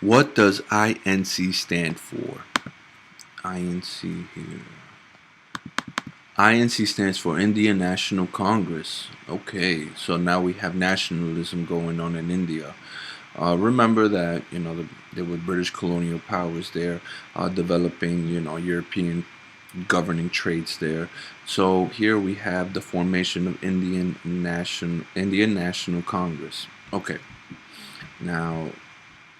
What does INC stand for? INC here. INC stands for Indian National Congress. Okay, so now we have nationalism going on in India. Remember that there were British colonial powers there, developing European governing traits there. So here we have the formation of Indian National Congress. Okay, now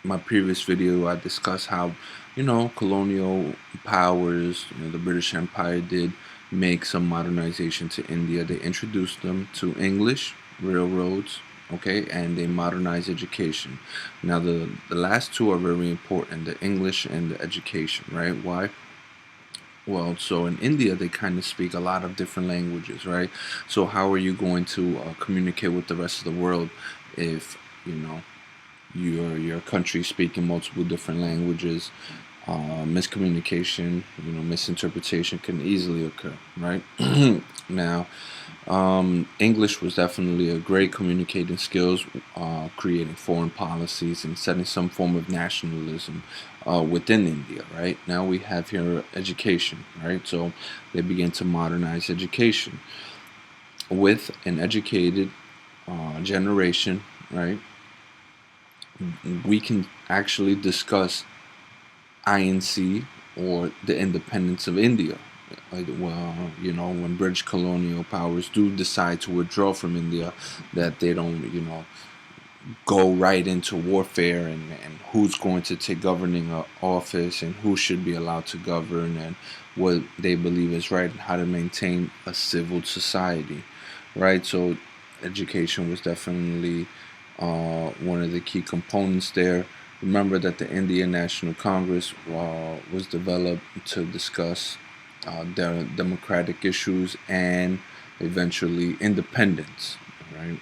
my previous video I discussed how colonial powers, the British Empire did make some modernization to India. They introduced them to English railroads, okay, and they modernized education. Now the last two are very important, the English and the education, right? Why? Well, so in India they kind of speak a lot of different languages, right? So how are you going to communicate with the rest of the world if your country speaking multiple different languages? Miscommunication, misinterpretation can easily occur, right? Now, English was definitely a great communicating skills, creating foreign policies and setting some form of nationalism within India, right? Now we have here education, right? So they begin to modernize education with an educated generation, right? We can actually discuss INC or the independence of India. Well, when British colonial powers do decide to withdraw from India, that they don't, go right into warfare and who's going to take governing office and who should be allowed to govern and what they believe is right and how to maintain a civil society, right? So education was definitely one of the key components there. Remember that the Indian National Congress was developed to discuss their democratic issues and eventually independence, right?